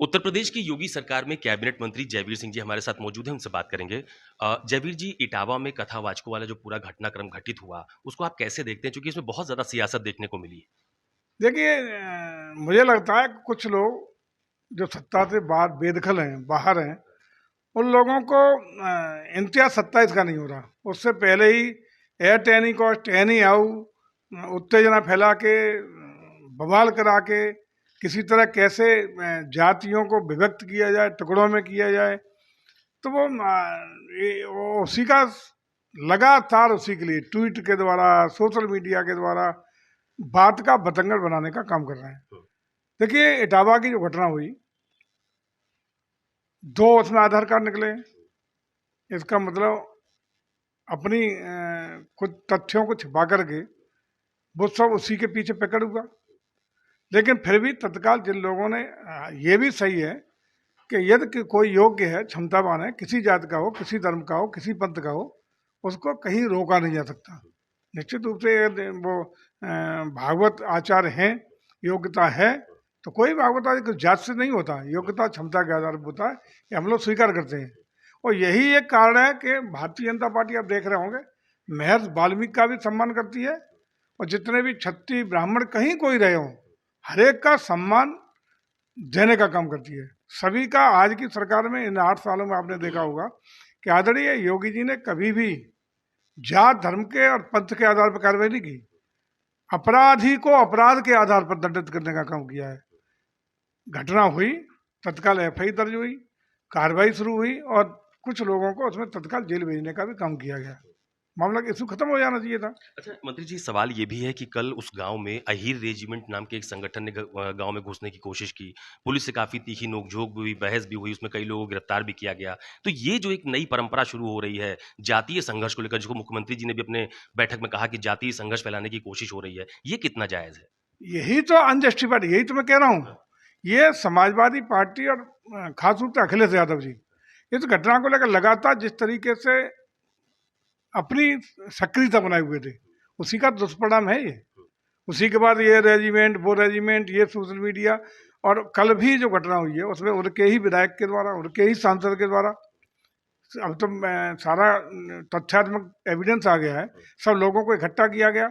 उत्तर प्रदेश की योगी सरकार में कैबिनेट मंत्री जयवीर सिंह जी हमारे साथ मौजूद हैं, उनसे बात करेंगे। जयवीर जी, इटावा में कथावाचकों वाला जो पूरा घटनाक्रम घटित हुआ, उसको आप कैसे देखते हैं? क्योंकि इसमें बहुत ज़्यादा सियासत देखने को मिली है। देखिए, मुझे लगता है कि कुछ लोग जो सत्ता से बाहर बेदखल हैं, बाहर हैं, उन लोगों को इम्तियाज सत्ता इसका नहीं हो रहा। उससे पहले ही एयर टैनी को टैनी आऊ उत्तेजना फैला के बवाल करा के किसी तरह कैसे जातियों को विभक्त किया जाए, टुकड़ों में किया जाए, तो वो उसी का लगातार उसी के लिए ट्वीट के द्वारा, सोशल मीडिया के द्वारा बात का बतंगड़ बनाने का काम कर रहे हैं। देखिए, इटावा की जो घटना हुई, दो उसमें आधार कार्ड निकले। इसका मतलब अपनी कुछ तथ्यों को छिपा करके वो सब उसी के पीछे पकड़ हुआ। लेकिन फिर भी तत्काल जिन लोगों ने ये भी सही है कि यदि कोई योग्य है, क्षमतावान है, किसी जात का हो, किसी धर्म का हो, किसी पंथ का हो, उसको कहीं रोका नहीं जा सकता। निश्चित रूप से वो भागवत आचार्य हैं, योग्यता है, तो कोई भागवत आचार्य कुछ जात से नहीं होता, योग्यता क्षमता के आधार पर होता है। ये हम लोग स्वीकार करते हैं। और यही एक कारण है कि भारतीय जनता पार्टी, आप देख रहे होंगे, महर्षि वाल्मीकि का भी सम्मान करती है, और जितने भी क्षत्रिय ब्राह्मण कहीं कोई रहे हों, हर एक का सम्मान देने का काम करती है। सभी का आज की सरकार में इन 8 सालों में आपने देखा होगा कि आदरणीय योगी जी ने कभी भी जात, धर्म के और पंथ के आधार पर कार्रवाई नहीं की। अपराधी को अपराध के आधार पर दंडित करने का काम किया है। घटना हुई, तत्काल एफआई दर्ज हुई, कार्रवाई शुरू हुई, और कुछ लोगों को उसमें तत्काल जेल भेजने का भी काम किया गया। मामला इशू खत्म हो जाना चाहिए था। अच्छा मंत्री जी, सवाल ये भी है कि कल उस गांव में अहीर रेजिमेंट नाम के एक संगठन ने गांव में घुसने की कोशिश की। पुलिस से काफी तीखी नोकझोंक भी हुई, बहस भी हुई, उसमें कई लोगों को गिरफ्तार भी किया गया। तो ये जो एक नई परंपरा शुरू हो रही है जातीय संघर्ष को लेकर, जिसको मुख्यमंत्री जी ने भी अपने बैठक में कहा कि जातीय संघर्ष फैलाने की कोशिश हो रही है, ये कितना जायज है? यही तो अनजस्टिफाइड, यही तो मैं कह रहा हूँ। ये समाजवादी पार्टी और खास रूप से अखिलेश यादव जी इस घटना को लेकर लगातार जिस तरीके से अपनी सक्रियता बनाए हुए थे, उसी का दुष्परिणाम है ये। उसी के बाद ये रेजिमेंट, वो रेजिमेंट, ये सोशल मीडिया, और कल भी जो घटना हुई है उसमें उनके ही विधायक के द्वारा, उनके ही सांसद के द्वारा, अब तो सारा तथ्यात्मक एविडेंस आ गया है, सब लोगों को इकट्ठा किया गया,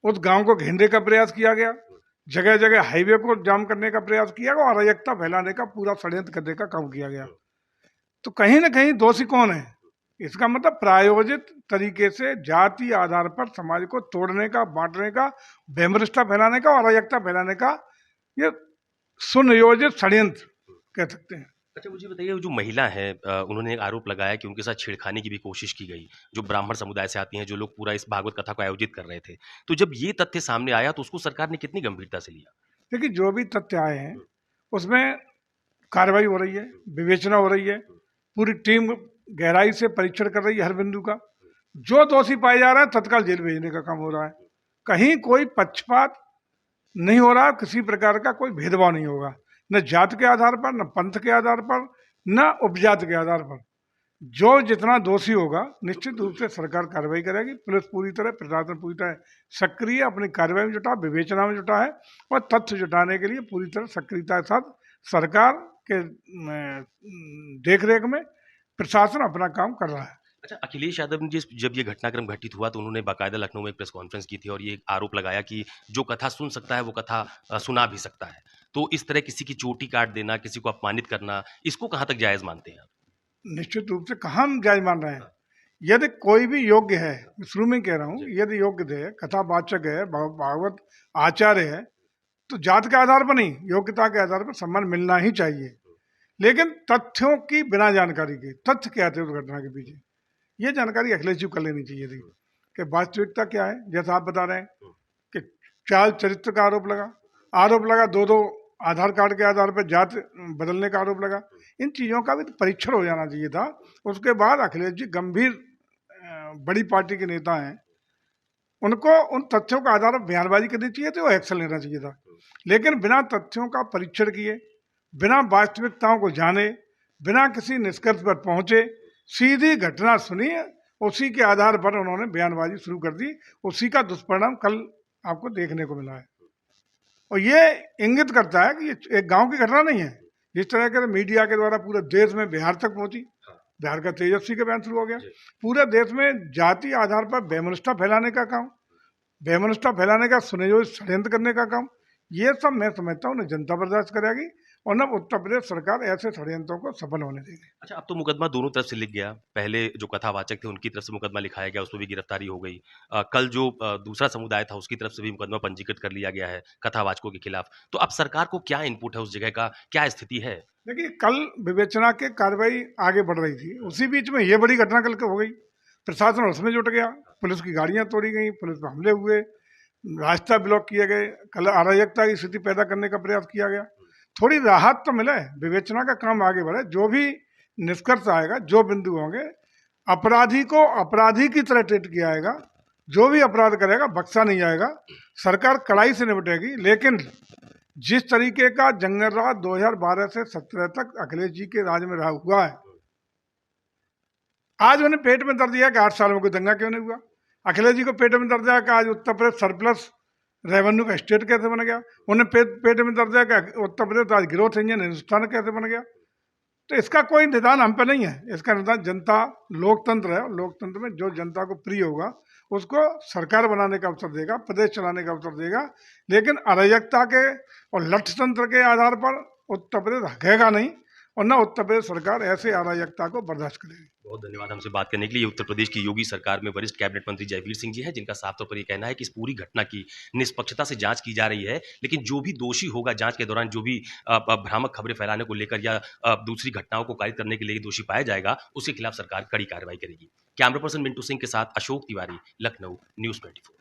उस गांव को घेरने का प्रयास किया गया, जगह जगह हाईवे को जाम करने का प्रयास किया गया, और अराजकता फैलाने का पूरा षड्यंत्र करने का काम किया गया। तो कहीं ना कहीं दोषी कौन है? इसका मतलब प्रायोजित तरीके से जाति आधार पर समाज को तोड़ने का, बांटने का, वैमनस्यता फैलाने का और अराजकता फैलाने का ये सुनियोजित षड्यंत्र कह सकते हैं। अच्छा मुझे बताइए, वो जो महिला है, उन्होंने एक आरोप लगाया कि उनके साथ छेड़खानी की भी कोशिश की गई, जो ब्राह्मण समुदाय से आती हैं, जो लोग पूरा इस भागवत कथा को आयोजित कर रहे थे। तो जब ये तथ्य सामने आया तो उसको सरकार ने कितनी गंभीरता से लिया? देखिए, जो भी तथ्य आए हैं उसमें कार्रवाई हो रही है, विवेचना हो रही है, पूरी टीम गहराई से परीक्षण कर रही है हर बिंदु का। जो दोषी पाए जा रहा है तत्काल जेल भेजने का काम हो रहा है। कहीं कोई पक्षपात नहीं हो रहा, किसी प्रकार का कोई भेदभाव नहीं होगा, न जात के आधार पर, न पंथ के आधार पर, न उपजात के आधार पर। जो जितना दोषी होगा निश्चित रूप से सरकार कार्रवाई करेगी। पुलिस पूरी तरह, प्रशासन पूरी तरह सक्रिय अपनी कार्रवाई में जुटा, विवेचना में जुटा है, और तथ्य जुटाने के लिए पूरी तरह सक्रियता के साथ सरकार के देख रेख में प्रशासन अपना काम कर रहा है। अच्छा, अखिलेश यादव ने जब ये घटनाक्रम घटित हुआ तो उन्होंने बाकायदा लखनऊ में एक प्रेस कॉन्फ्रेंस की थी और ये आरोप लगाया कि जो कथा सुन सकता है वो कथा सुना भी सकता है। तो इस तरह किसी की चोटी काट देना, किसी को अपमानित करना, इसको कहाँ तक जायज मानते हैं आप? निश्चित रूप से कहाँ हम जायज मान रहे हैं? यदि कोई भी योग्य है, शुरू में कह रहा हूँ, यदि योग्य है, कथावाचक है, भागवत आचार्य है, तो जात के आधार पर नहीं, योग्यता के आधार पर सम्मान मिलना ही चाहिए। लेकिन तथ्यों की बिना जानकारी के, तथ्य क्या थे उस घटना के पीछे, ये जानकारी अखिलेश जी को कर लेनी चाहिए थी कि वास्तविकता क्या है। जैसा आप बता रहे हैं कि चाल चरित्र का आरोप लगा, दो आधार कार्ड के आधार पर जात बदलने का आरोप लगा। इन चीज़ों का भी तो परीक्षण हो जाना चाहिए था। उसके बाद अखिलेश जी गंभीर बड़ी पार्टी के नेता हैं, उनको उन तथ्यों का आधार पर बयानबाजी करनी चाहिए थी और एक्शन लेना चाहिए था। लेकिन बिना तथ्यों का परीक्षण किए, बिना वास्तविकताओं को जाने, बिना किसी निष्कर्ष पर पहुंचे, सीधी घटना सुनी, उसी के आधार पर उन्होंने बयानबाजी शुरू कर दी। उसी का दुष्परिणाम कल आपको देखने को मिला है। और ये इंगित करता है कि ये एक गांव की घटना नहीं है, जिस तरह के मीडिया के द्वारा पूरे देश में बिहार तक पहुंची, हाँ। बिहार का तेजस्वी के बयान शुरू हो गया, जी। पूरे देश में जाति आधार पर वैमनस्यता फैलाने का काम, वैमनस्यता फैलाने का सुनियोजित षड्यंत्र करने का काम, ये सब मैं समझता हूँ न जनता बर्दाश्त करेगी और न उत्तर प्रदेश सरकार ऐसे षड्यंत्रों को सफल होने देगी। अच्छा, अब तो मुकदमा दोनों तरफ से लिख गया। पहले जो कथावाचक थे उनकी तरफ से मुकदमा लिखाया गया, उसमें भी गिरफ्तारी हो गई। कल जो दूसरा समुदाय था उसकी तरफ से भी मुकदमा पंजीकृत कर लिया गया है कथावाचकों के खिलाफ। तो अब सरकार को क्या इनपुट है उस जगह का, क्या स्थिति है? देखिए, कल विवेचना के कार्रवाई आगे बढ़ रही थी, उसी बीच में ये बड़ी घटना कल हो गई। प्रशासन उसमें जुट गया, पुलिस की गाड़ियां तोड़ी गई, पुलिस पर हमले हुए, रास्ता ब्लॉक किए गए, कल अराजकता की स्थिति पैदा करने का प्रयास किया गया। थोड़ी राहत तो मिले, विवेचना का काम आगे बढ़े, जो भी निष्कर्ष आएगा, जो बिंदु होंगे, अपराधी को अपराधी की तरह ट्रीट किया जाएगा, जो भी अपराध करेगा बख्शा नहीं जाएगा, सरकार कड़ाई से निपटेगी। लेकिन जिस तरीके का जंगल राज 2012 से 17 तक अखिलेश जी के राज में रहा हुआ है, आज उन्हें पेट में दर्द दिया कि 8 साल में कोई दंगा क्यों नहीं हुआ। अखिलेश जी को पेट में दर्द दिया कि आज उत्तर प्रदेश सरप्लस रेवेन्यू का स्टेट कैसे बन गया। उन्हें पेट में दर्द दिया कि उत्तर प्रदेश आज ग्रोथ इंजन हिंदुस्तान कैसे बन गया। तो इसका कोई निदान हम पे नहीं है, इसका निदान जनता, लोकतंत्र है, लोकतंत्र में जो जनता को प्रिय होगा उसको सरकार बनाने का अवसर देगा, प्रदेश चलाने का अवसर देगा। लेकिन अराजकता के और लठतंत्र के आधार पर उत्तर प्रदेश हकेगा नहीं और न उत्तर प्रदेश सरकार ऐसे अराजकता को बर्दाश्त करेगी। बहुत धन्यवाद हमसे बात करने के लिए। उत्तर प्रदेश की योगी सरकार में वरिष्ठ कैबिनेट मंत्री जयवीर सिंह जी हैं, जिनका साफ तौर पर यह कहना है कि इस पूरी घटना की निष्पक्षता से जांच की जा रही है, लेकिन जो भी दोषी होगा जांच के दौरान, जो भी भ्रामक खबरें फैलाने को लेकर या दूसरी घटनाओं को कारित करने के लिए दोषी पाया जाएगा, उसके खिलाफ सरकार कड़ी कार्रवाई करेगी। कैमरा पर्सन मिंटू सिंह के साथ अशोक तिवारी, लखनऊ, न्यूज़ 24।